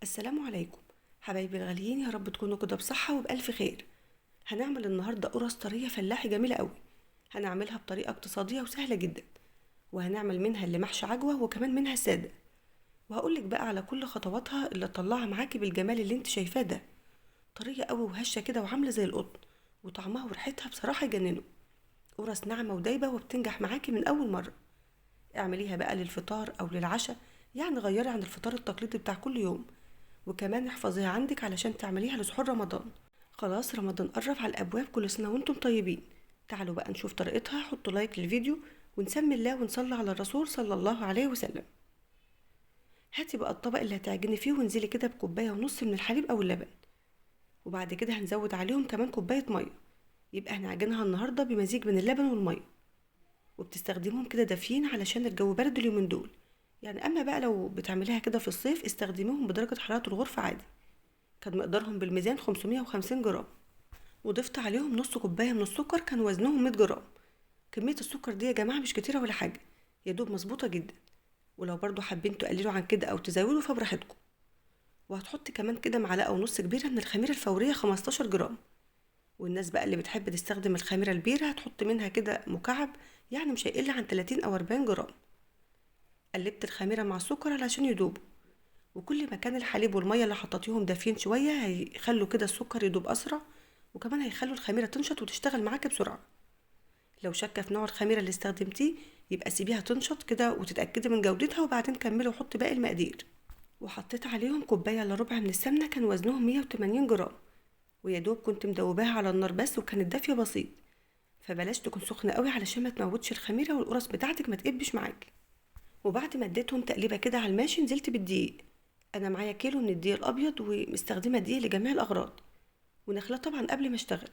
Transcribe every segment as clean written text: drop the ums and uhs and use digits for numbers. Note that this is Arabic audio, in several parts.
السلام عليكم حبايبي الغاليين، يا رب تكونوا كده بصحة وبألف خير. هنعمل النهاردة قرص طرية فلاحي جميلة قوي. هنعملها بطريقة اقتصادية وسهلة جدا، وهنعمل منها اللي محشي عجوة وكمان منها السادة. وهقولك بقى على كل خطواتها اللي تطلعها معاكي بالجمال اللي انت شايفاه ده. طرية قوي وهشة كده وعاملة زي القطن، وطعمها وريحتها بصراحة يجننوا. قرص ناعمة ودايبة وبتنجح معاكي من أول مرة. اعمليها بقى للفطار أو للعشاء، يعني غيري عن الفطار التقليدي بتاع كل يوم. وكمان احفظيها عندك علشان تعمليها لسحور رمضان. خلاص رمضان قرب على الابواب، كل سنه وانتم طيبين. تعالوا بقى نشوف طريقتها، حطوا لايك للفيديو ونسمي الله ونصلي على الرسول صلى الله عليه وسلم. هاتي بقى الطبق اللي هتعجني فيه وانزلي كده بكوبايه ونص من الحليب او اللبن، وبعد كده هنزود عليهم كمان كوبايه ميه. يبقى هنعجنها النهارده بمزيج من اللبن والميه، وبتستخدمهم كده دافيين علشان الجو برد اليومين دول. يعني اما بقى لو بتعمليها كده في الصيف استخدميهم بدرجه حراره الغرفه عادي. كان مقدارهم بالميزان 550 جرام. وضفت عليهم نص كوباية من السكر كان وزنهم 100 جرام. كمية السكر دي يا جماعة مش كتيرة ولا حاجة، يا دوب مظبوطة جدا. ولو برضو حابين تقللوا عن كده أو تزودوا فبراحتكم. وهتحط كمان كده معلقة ونص كبيرة من الخميرة الفورية 15 جرام. والناس بقى اللي بتحب تستخدم الخميرة البيرة هتحط منها كده مكعب، يعني مش هيقل عن 30 أو 40 جرام. قلبت الخميرة مع السكر علشان يدوبوا. وكل ما كان الحليب والمية اللي حطيتيهم دافيين شوية هيخلوا كده السكر يدوب أسرع، وكمان هيخلوا الخميرة تنشط وتشتغل معاك بسرعة. لو شاكة في نوع الخميرة اللي استخدمتيه يبقى سيبيها تنشط كده وتتأكدي من جودتها، وبعدين كملي وحطي باقي المقادير. وحطيت عليهم كوباية الا ربع من السمنة كان وزنهم 180 جرام. ويا دوب كنت مدوباها على النار بس، وكانت دافية بسيط. فبلاش تكون سخنة قوي علشان ما تموتش الخميرة والقرص بتاعتك ما تقبش معاكي. وبعد ما اديتهم تقليبة كده على الماشي نزلت بالدقيق. انا معايا كيلو من الدقيق الابيض ومستخدمة دقيق لجميع الاغراض. ونخلاه طبعا قبل ما اشتغل.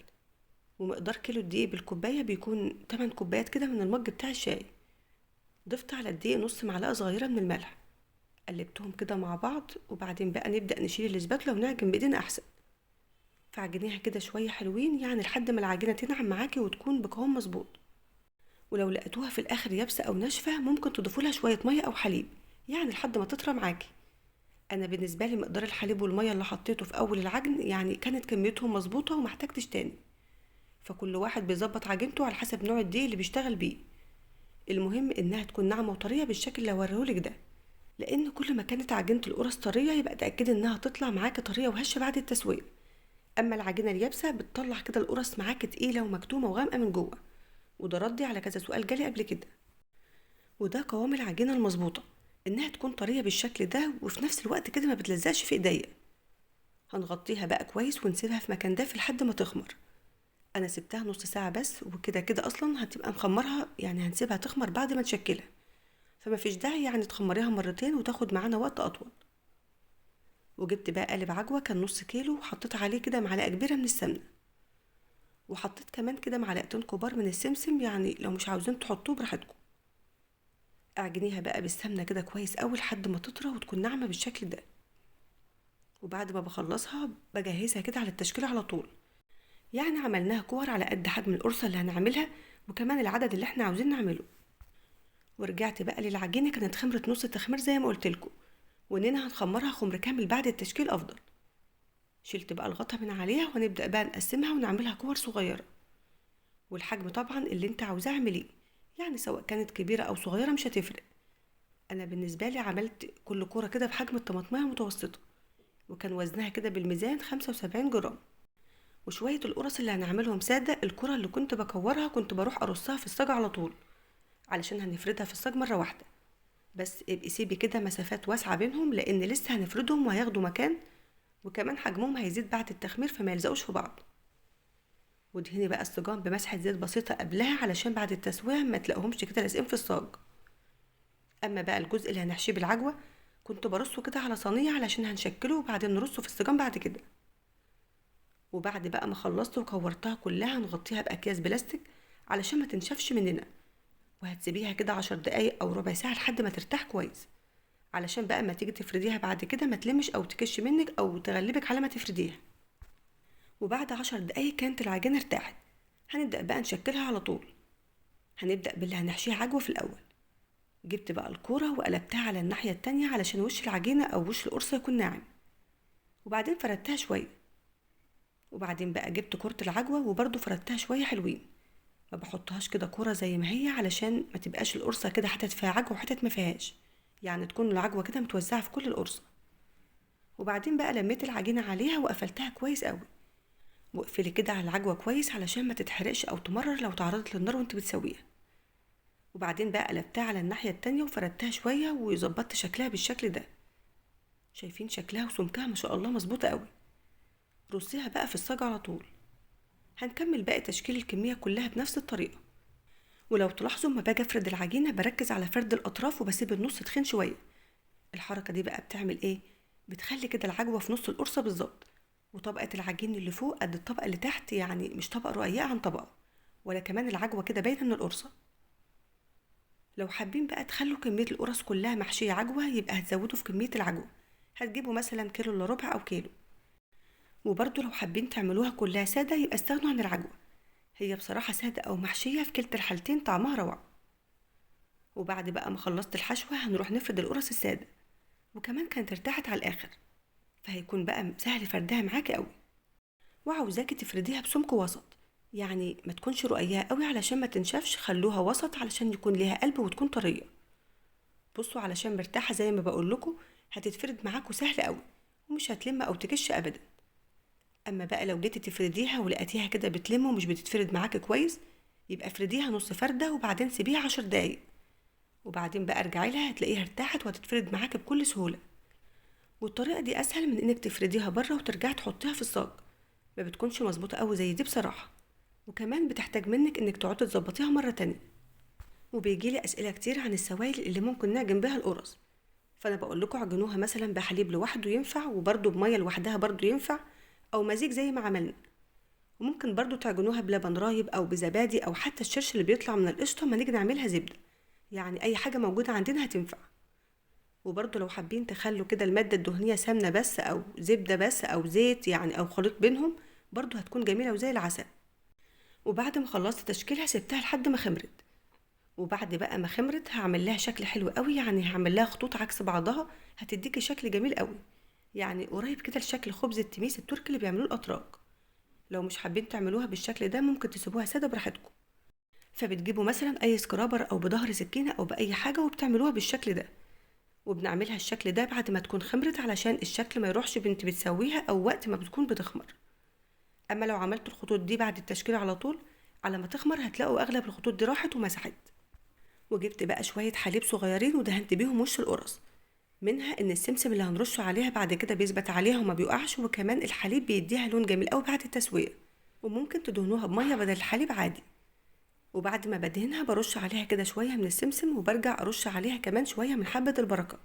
ومقدار كيلو الدقيق بالكوباية بيكون 8 كوبايات كده من المج بتاع الشاي. ضفت على الدقيق نص معلقة صغيرة من الملح. قلبتهم كده مع بعض، وبعدين بقى نبدأ نشيل الاسباتلة ونعجن بإيدينا أحسن. فعجنيها كده شوية حلوين، يعني لحد ما العجينة تنعم معاكي وتكون بقوام مظبوط. ولو لقيتوها في الآخر يابسة أو ناشفة ممكن تضيفوا لها شوية مية أو حليب، يعني لحد ما تطرى معاكي. أنا بالنسبة لي مقدار الحليب والمية اللي حطيته في أول العجن يعني كانت كميتهم مظبوطة ومحتاجتش تاني. فكل واحد بيظبط عجينته على حسب نوع الدقيق اللي بيشتغل بيه. المهم انها تكون ناعمه وطريه بالشكل اللي هوريهولك ده. لان كل ما كانت عجينه القرص طريه يبقى تاكدي انها تطلع معاكي طريه وهشه بعد التسويه. اما العجينه اليابسه بتطلع كده القرص معاكي تقيله ومكتومه وغامقه من جوه. وده ردي على كذا سؤال جالي قبل كده. وده قوام العجينه المظبوطه، انها تكون طريه بالشكل ده وفي نفس الوقت كده ما بتلزقش في ايديا. هنغطيها بقى كويس ونسيبها في مكان دافي لحد ما تخمر. انا سبتها نص ساعه بس، وكده كده اصلا هتبقى مخمرها، يعني هنسيبها تخمر بعد ما نشكلها. فما فيش داعي يعني تخمريها مرتين وتاخد معانا وقت اطول. وجبت بقى قالب عجوه كان نص كيلو، وحطيت عليه كده معلقه كبيره من السمنه. وحطيت كمان كده معلقتين كبار من السمسم، يعني لو مش عاوزين تحطوه براحتكم. اعجنيها بقى بالسمنه كده كويس قوي لحد ما تطرى وتكون ناعمه بالشكل ده. وبعد ما بخلصها بجهزها كده على التشكيل على طول. يعني عملناها كور على قد حجم القرصه اللي هنعملها، وكمان العدد اللي احنا عاوزين نعمله. ورجعت بقى للعجينه، كانت خمرت نص تخمير زي ما قلت لكم. واننا هنخمرها خمر كامل بعد التشكيل افضل. شلت بقى الغطا من عليها وهنبدأ بقى نقسمها ونعملها كور صغيرة. والحجم طبعا اللي انت عاوزاه اعمليه، يعني سواء كانت كبيرة او صغيرة مش هتفرق. انا بالنسبة لي عملت كل كورة كده بحجم الطماطمية المتوسطة، وكان وزنها كده بالميزان 75 جرام. وشوية القرص اللي هنعملهم سادة، الكرة اللي كنت بكورها كنت بروح ارصها في الصاج على طول، علشان هنفردها في الصاج مرة واحدة. بس ابقي سيبي كده مسافات واسعة بينهم، لان لسه هنفردهم وهياخدوا مكان. وكمان حجمهم هيزيد بعد التخمير فما يلزقوش في بعض. وادهني بقى الصاجان بمسحة زيت بسيطة قبلها علشان بعد التسوية ما تلاقوهمش كده لازقين في الصاج. اما بقى الجزء اللي هنحشيه بالعجوة كنت برصه كده على صينية علشان هنشكله وبعدين نرصه في الصاجان بعد كده. وبعد بقى ما خلصت وكورتها كلها نغطيها بأكياس بلاستيك علشان ما تنشفش مننا. وهتسيبيها كده 10 دقايق او ربع ساعة لحد ما ترتاح كويس، علشان بقى ما تيجي تفرديها بعد كده ما تلمش او تكش منك او تغلبك على ما تفرديها. وبعد 10 دقايق كانت العجينة ارتاحت. هنبدأ بقى نشكلها على طول. هنبدأ باللي هنحشيه عجوة في الأول. جبت بقى الكورة وقلبتها على الناحية التانية علشان وش العجينة أو وش القرصة يكون ناعم. وبعدين فردتها شويه، وبعدين بقى جبت كرة العجوة وبرضو فردتها شويه حلوين. ما بحطهاش كده كرة زي ما هي علشان ما تبقاش القرصة كده حتت فيها عجوة وحتت ما فيهاش، يعني تكون العجوة كده متوزعة في كل القرصة. وبعدين بقى لميت العجينة عليها وقفلتها كويس قوي. واقفلي كده على العجوة كويس علشان ما تتحرقش او تمرر لو تعرضت للنار وانت بتسويها. وبعدين بقى قلبتها على الناحية التانية وفردتها شوية وظبطت شكلها بالشكل ده. شايفين شكلها وسمكها ما شاء الله مظبوطة قوي. رصيها بقى في الصاج على طول. هنكمل باقي تشكيل الكمية كلها بنفس الطريقة. ولو تلاحظوا ما باجي افرد العجينة بركز على فرد الاطراف وبسيب النص تخين شوية. الحركة دي بقى بتعمل ايه؟ بتخلي كده العجوة في نص القرصة بالظبط، وطبقة العجين اللي فوق قد الطبقة اللي تحت، يعني مش طبقة رقيقة عن طبقة، ولا كمان العجوة كده باينة من القرصة. لو حابين بقى تخلوا كمية القرص كلها محشية عجوة يبقى هتزودوا في كمية العجوة، هتجيبوا مثلا كيلو الا ربع او كيلو. وبرضو لو حابين تعملوها كلها سادة يبقى استغنوا عن العجوة، هي بصراحة سادة او محشية في كلتا الحالتين طعمها روعة. وبعد بقى ما خلصت الحشوة هنروح نفرد القرص السادة، وكمان كانت ارتاحت على الاخر، فهيكون بقى سهل فردها معاكي قوي. وعاوزاكي تفرديها بسمك وسط، يعني ما تكونش رقيقة قوي علشان ما تنشفش، خلوها وسط علشان يكون ليها قلب وتكون طرية. بصوا علشان مرتاحة زي ما بقول لكم هتتفرد معاكوا سهل قوي، ومش هتلم او تكش ابدا. اما بقى لو جيتي تفرديها ولقيتيها كده بتلم ومش بتتفرد معاكي كويس، يبقى افرديها نص فردة وبعدين سيبيها 10 دقايق، وبعدين بقى ارجعي لها هتلاقيها ارتاحت وهتتفرد معاكي بكل سهولة. والطريقة دي اسهل من انك تفرديها بره وترجعي تحطيها في الصاج، ما بتكونش مظبوطة قوي زي دي بصراحة، وكمان بتحتاج منك انك تقعدي تظبطيها مرة تانية. وبيجيلي اسئلة كتير عن السوائل اللي ممكن نعجن بيها القرص، فانا بقول لكم عجنوها مثلا بحليب لوحده ينفع، وبرده بميه لوحدها برده ينفع، او مزيج زي ما عملنا. وممكن برده تعجنوها بلبن رايب او بزبادي او حتى الشرش اللي بيطلع من القشطه ما نيجي نعملها زبده، يعني اي حاجه موجوده عندنا هتنفع. وبرده لو حابين تخلوا كده الماده الدهنيه سمنه بس او زبده بس او زيت يعني او خليط بينهم، برده هتكون جميله وزي العسل. وبعد ما خلصت تشكيلها سبتها لحد ما خمرت، وبعد بقى ما خمرت هعمل لها شكل حلو قوي، يعني هعمل لها خطوط عكس بعضها هتديكي شكل جميل قوي، يعني قريب كده لشكل خبز التميس التركي اللي بيعملوه الاتراك. لو مش حابين تعملوها بالشكل ده ممكن تسيبوها ساده براحتكم. فبتجيبوا مثلا اي سكرابر او بظهر سكينه او باي حاجه وبتعملوها بالشكل ده، وبنعملها الشكل ده بعد ما تكون خمرت علشان الشكل ما يروحش بنت بتسويها او وقت ما بتكون بتخمر. اما لو عملت الخطوط دي بعد التشكيل على طول، على ما تخمر هتلاقوا اغلب الخطوط دي راحت ومسحت. وجبت بقى شويه حليب صغيرين ودهنت بيهم وش القرص، منها ان السمسم اللي هنرشه عليها بعد كده بيثبت عليها وما بيقعش، وكمان الحليب بيديها لون جميل قوي بعد التسويه. وممكن تدهنوها بميه بدل الحليب عادي. وبعد ما بدهنها برش عليها كده شويه من السمسم، وبرجع ارش عليها كمان شويه من حبه البركه،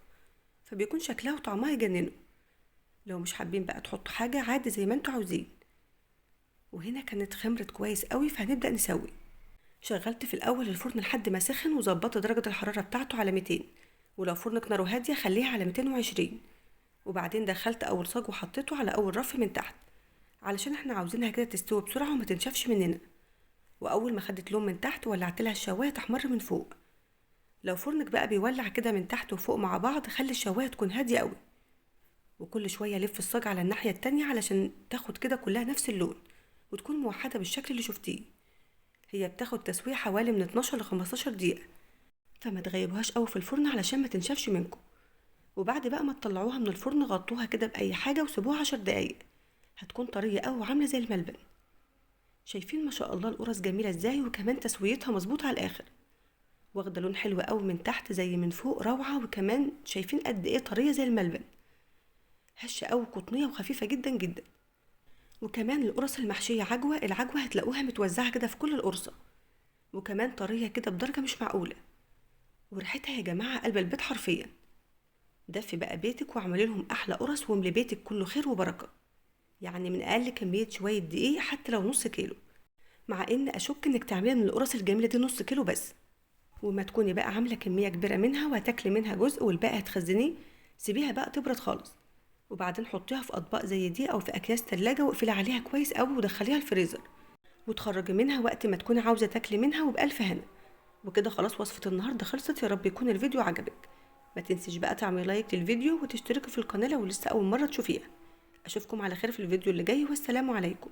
فبيكون شكلها وطعمها يجننوا. لو مش حابين بقى تحطوا حاجه عادي زي ما انتوا عاوزين. وهنا كانت خمرت كويس قوي فهنبدا نسوي. شغلت في الاول الفرن لحد ما سخن وظبطت درجه الحراره بتاعته على 200، ولو فرنك ناره هاديه خليها على 220. وبعدين دخلت اول صاج وحطيته على اول رف من تحت، علشان احنا عاوزينها كده تستوي بسرعه وما تنشفش مننا. واول ما خدت لون من تحت ولعت لها الشوايه تحمر من فوق. لو فرنك بقى بيولع كده من تحت وفوق مع بعض خلي الشوايه تكون هاديه قوي، وكل شويه لف الصاج على الناحيه التانية علشان تاخد كده كلها نفس اللون وتكون موحده بالشكل اللي شفتيه. هي بتاخد تسويه حوالي من 12 ل 15 دقيقه، فما تغيبوهاش قوي في الفرن علشان ما تنشفش منكم. وبعد بقى ما تطلعوها من الفرن غطوها كده باي حاجه وسيبوها 10 دقايق، هتكون طريه قوي وعامله زي الملبن. شايفين ما شاء الله القرص جميله ازاي، وكمان تسويتها مظبوطه على الاخر، واخده لون حلو قوي من تحت زي من فوق روعه، وكمان شايفين قد ايه طريه زي الملبن، هشه قوي قطنيه وخفيفه جدا جدا. وكمان القرص المحشيه عجوه، العجوه هتلاقوها متوزعه كده في كل القرصه، وكمان طريه كده بدرجه مش معقوله. وريحتها يا جماعه قلب البيت حرفيا. دفي بقى بيتك واعملي لهم احلى قرص واملي بيتك كله خير وبركه، يعني من اقل كميه شويه دقيق حتى لو نص كيلو، مع ان اشك انك تعملي من القرص الجميله دي نص كيلو بس. وما تكوني بقى عامله كميه كبيره منها وهتاكلي منها جزء والباقي هتخزنيه، سيبيها بقى تبرد خالص، وبعدين حطيها في اطباق زي دي او في اكياس تلاجة واقفلي عليها كويس قوي ودخليها الفريزر، وتخرجي منها وقت ما تكوني عاوزه تاكلي منها وبالف هنا. وكده خلاص وصفه النهارده خلصت، يا رب يكون الفيديو عجبك. ما تنسيش بقى تعملي لايك للفيديو وتشتركي في القناه لو لسه اول مره تشوفيها. اشوفكم على خير في الفيديو اللي جاي، والسلام عليكم.